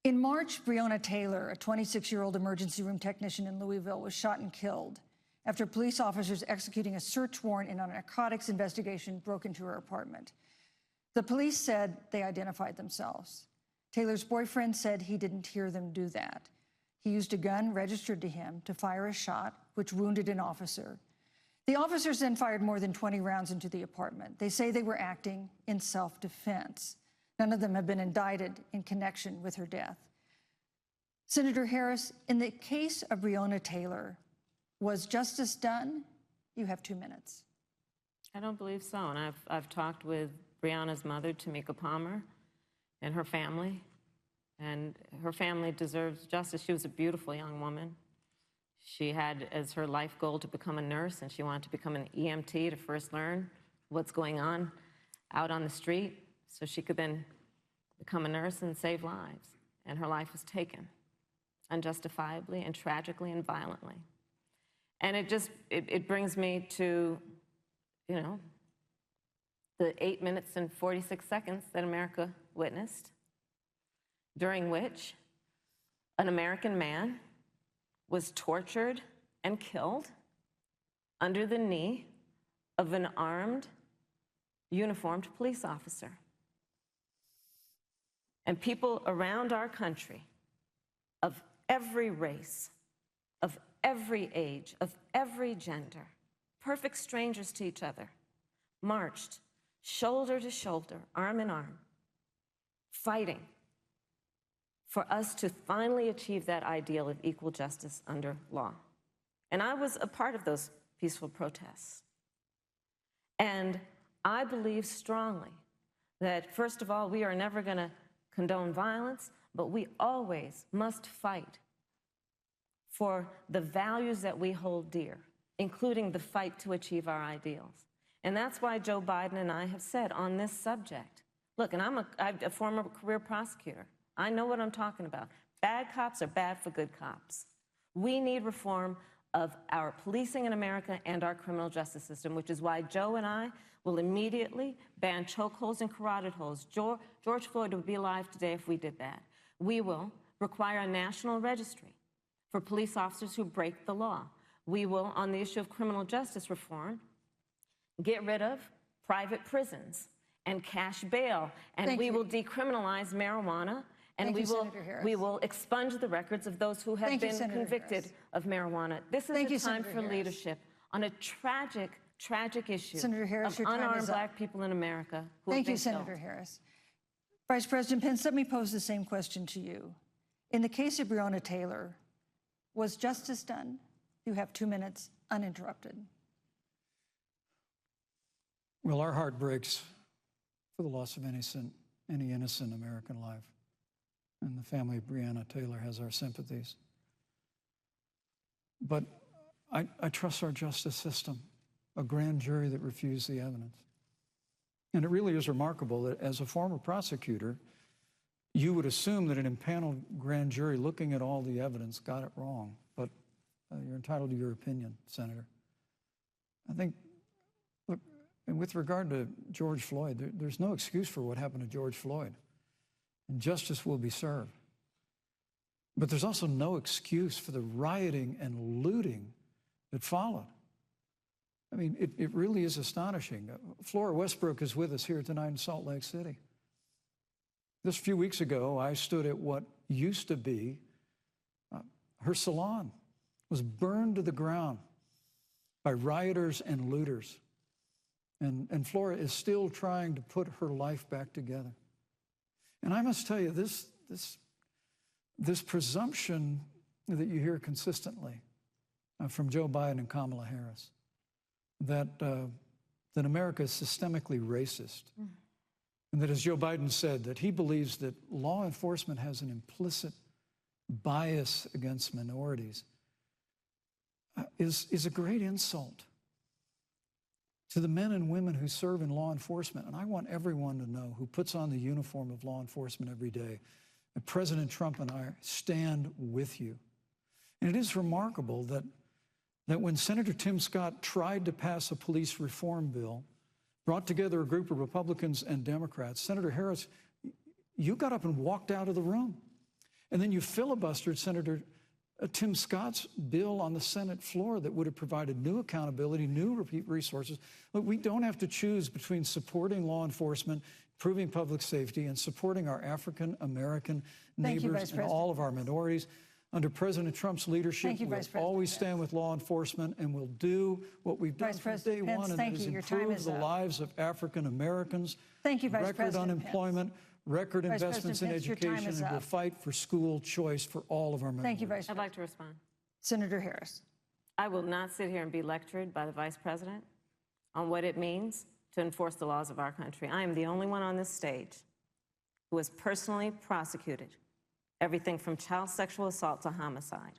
In March, Breonna Taylor, a 26-year-old emergency room technician in Louisville, was shot and killed after police officers executing a search warrant in a narcotics investigation broke into her apartment. The police said they identified themselves. Taylor's boyfriend said he didn't hear them do that. He used a gun registered to him to fire a shot, which wounded an officer. The officers then fired more than 20 rounds into the apartment. They say they were acting in self-defense. None of them have been indicted in connection with her death. Senator Harris, in the case of Breonna Taylor, was justice done? You have 2 minutes. I don't believe so. And I've talked with Breonna's mother, Tamika Palmer, and her family. And her family deserves justice. She was a beautiful young woman. She had as her life goal to become a nurse, and she wanted to become an EMT to first learn what's going on out on the street so she could then become a nurse and save lives. And her life was taken unjustifiably and tragically and violently. And it brings me to, you know, the 8 minutes and 46 seconds that America witnessed, during which an American man was tortured and killed under the knee of an armed, uniformed police officer. And people around our country, of every race, of every age, of every gender, perfect strangers to each other, marched shoulder to shoulder, arm in arm, fighting for us to finally achieve that ideal of equal justice under law. And I was a part of those peaceful protests. And I believe strongly that, first of all, we are never going to condone violence, but we always must fight for the values that we hold dear, including the fight to achieve our ideals. And that's why Joe Biden and I have said on this subject, look, and I'm a former career prosecutor. I know what I'm talking about. Bad cops are bad for good cops. We need reform of our policing in America and our criminal justice system, which is why Joe and I will immediately ban chokeholds and carotid holds. George Floyd would be alive today if we did that. We will require a national registry for police officers who break the law. We will, on the issue of criminal justice reform, get rid of private prisons and cash bail, and we will decriminalize marijuana, and we will expunge the records of those who have been convicted of marijuana. This is a time for leadership on a tragic, tragic issue of unarmed Black people in America who have been killed. Senator Harris. Vice President Pence, let me pose the same question to you. In the case of Breonna Taylor, was justice done? You have 2 minutes, uninterrupted. Well, our heart breaks for the loss of any innocent American life. And the family of Breonna Taylor has our sympathies. But I trust our justice system, a grand jury that refused the evidence. And it really is remarkable that as a former prosecutor, you would assume that an impaneled grand jury looking at all the evidence got it wrong. But you're entitled to your opinion, Senator. I think, look, and with regard to George Floyd, there's no excuse for what happened to George Floyd. And justice will be served. But there's also no excuse for the rioting and looting that followed. I mean, it really is astonishing. Flora Westbrook is with us here tonight in Salt Lake City. Just a few weeks ago, I stood at what used to be her salon. It was burned to the ground by rioters and looters. And Flora is still trying to put her life back together. And I must tell you, this presumption that you hear consistently from Joe Biden and Kamala Harris, that America is systemically racist, and that, as Joe Biden said, that he believes that law enforcement has an implicit bias against minorities, is a great insult to the men and women who serve in law enforcement. And I want everyone to know, who puts on the uniform of law enforcement every day, that President Trump and I stand with you. And it is remarkable that when Senator Tim Scott tried to pass a police reform bill, brought together a group of Republicans and Democrats, Senator Harris, you got up and walked out of the room. And then you filibustered Senator Tim Scott's bill on the Senate floor that would have provided new accountability, new resources. Look, we don't have to choose between supporting law enforcement, improving public safety, and supporting our African-American neighbors and all of our minorities. Under President Trump's leadership, we'll always stand with law enforcement, and we'll do what we've done from day one, and that is improve the lives of African Americans. Thank you, Vice Record President unemployment, record investments in education, and we'll fight for school choice for all of our minorities. Thank you, Vice President. I'd like to respond. Senator Harris. I will not sit here and be lectured by the Vice President on what it means to enforce the laws of our country. I am the only one on this stage who has personally prosecuted everything from child sexual assault to homicide.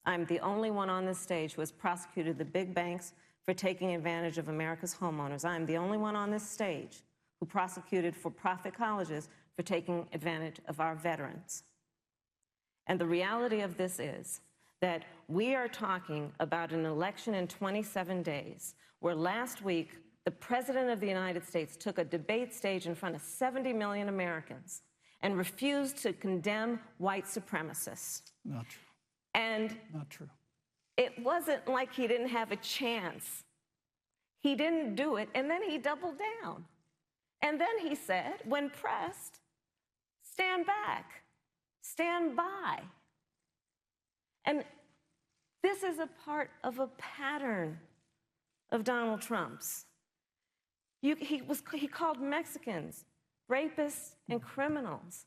I'm the only one on this stage who has prosecuted the big banks for taking advantage of America's homeowners. I'm the only one on this stage who prosecuted for-profit colleges for taking advantage of our veterans. And the reality of this is that we are talking about an election in 27 days, where last week the President of the United States took a debate stage in front of 70 million Americans and refused to condemn white supremacists. Not true. And not true. It wasn't like he didn't have a chance. He didn't do it, and then he doubled down. And then he said, when pressed, stand back, stand by. And this is a part of a pattern of Donald Trump's. He called Mexicans rapists and criminals.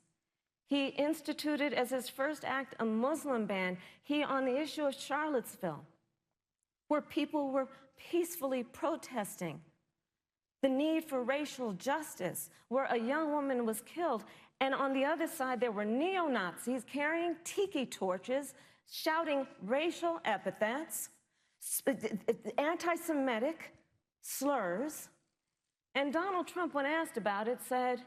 He instituted as his first act a Muslim ban. On the issue of Charlottesville, where people were peacefully protesting the need for racial justice, where a young woman was killed. And on the other side, there were neo-Nazis carrying tiki torches, shouting racial epithets, anti-Semitic slurs. And Donald Trump, when asked about it, said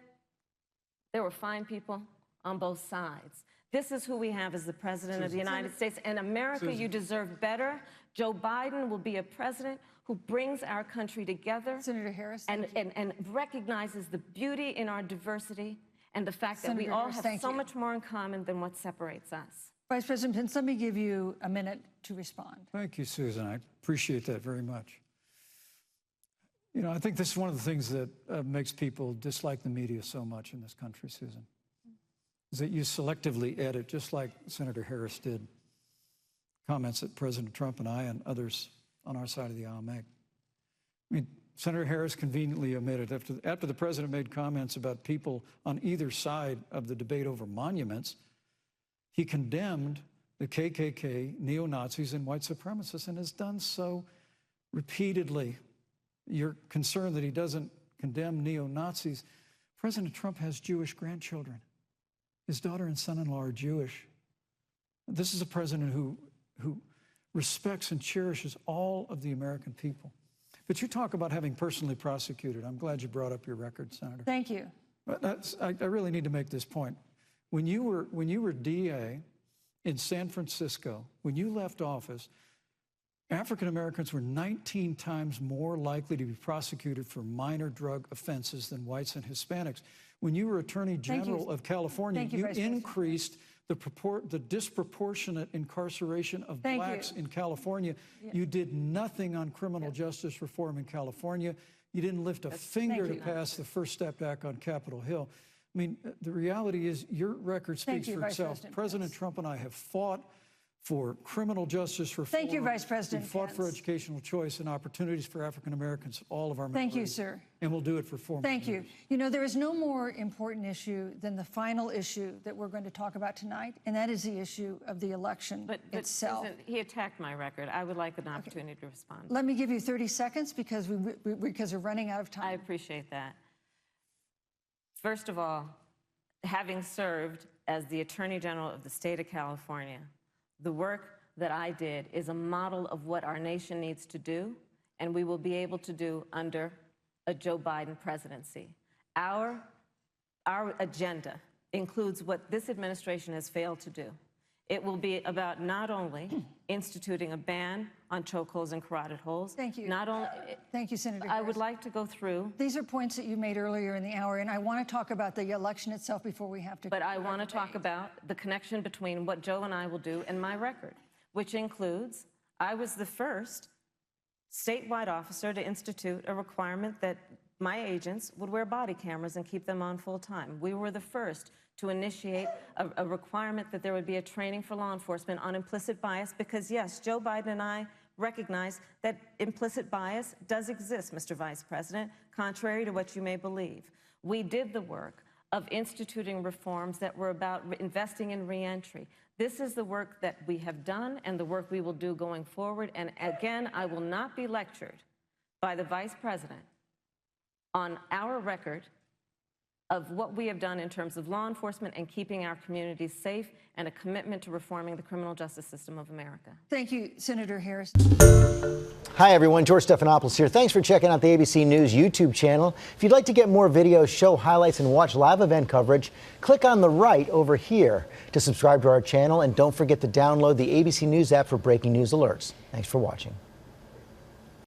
there were fine people on both sides. This is who we have as the President of the United States. And America, you deserve better. Joe Biden will be a president who brings our country together. Senator Harris. And recognizes the beauty in our diversity and the fact that we all have so much more in common than what separates us. Vice President Pence, let me give you a minute to respond. Thank you, Susan. I appreciate that very much. You know, I think this is one of the things that makes people dislike the media so much in this country, Susan, is that you selectively edit, just like Senator Harris did, comments that President Trump and I and others on our side of the aisle make. I mean, Senator Harris conveniently omitted, after the president made comments about people on either side of the debate over monuments, he condemned the KKK, neo-Nazis, and white supremacists, and has done so repeatedly. You're concerned that he doesn't condemn neo-Nazis. President Trump has Jewish grandchildren. His daughter and son-in-law are Jewish. This is a president who respects and cherishes all of the American people. But you talk about having personally prosecuted. I'm glad you brought up your record, Senator. Thank you. But I really need to make this point. When you were DA in San Francisco, when you left office, African Americans were 19 times more likely to be prosecuted for minor drug offenses than whites and Hispanics. When you were Attorney General of California, you increased the disproportionate incarceration of blacks in California. You did nothing on criminal justice reform in California. You didn't lift a finger to pass the First Step Act on Capitol Hill. I mean, the reality is your record speaks for itself. President Trump and I have fought for criminal justice reform. Thank you, Vice President Pence. We fought for educational choice and opportunities for African Americans, all of our minorities. Thank you, sir. And we'll do it for 4 more Thank you. You know, there is no more important issue than the final issue that we're going to talk about tonight, and that is the issue of the election itself. Susan, he attacked my record. I would like an opportunity to respond. Let me give you 30 seconds because we're running out of time. I appreciate that. First of all, having served as the Attorney General of the state of California, the work that I did is a model of what our nation needs to do, and we will be able to do under a Joe Biden presidency. Our agenda includes what this administration has failed to do. It will be about not only instituting a ban on chokeholds and carotid holes. Thank you. Not only. Thank you, Senator I Harris. would like to go through. These are points that you made earlier in the hour, and I want to talk about the election itself before we have to. But I want to talk about the connection between what Joe and I will do and my record, which includes I was the first statewide officer to institute a requirement that my agents would wear body cameras and keep them on full time. We were the first to initiate a requirement that there would be a training for law enforcement on implicit bias because, yes, Joe Biden and I recognize that implicit bias does exist, Mr. Vice President, contrary to what you may believe. We did the work of instituting reforms that were about investing in reentry. This is the work that we have done and the work we will do going forward. And again, I will not be lectured by the Vice President on our record of what we have done in terms of law enforcement and keeping our communities safe and a commitment to reforming the criminal justice system of America. Thank you, Senator Harris. Hi, everyone. George Stephanopoulos here. Thanks for checking out the ABC News YouTube channel. If you'd like to get more videos, show highlights, and watch live event coverage, click on the right over here to subscribe to our channel. And don't forget to download the ABC News app for breaking news alerts. Thanks for watching.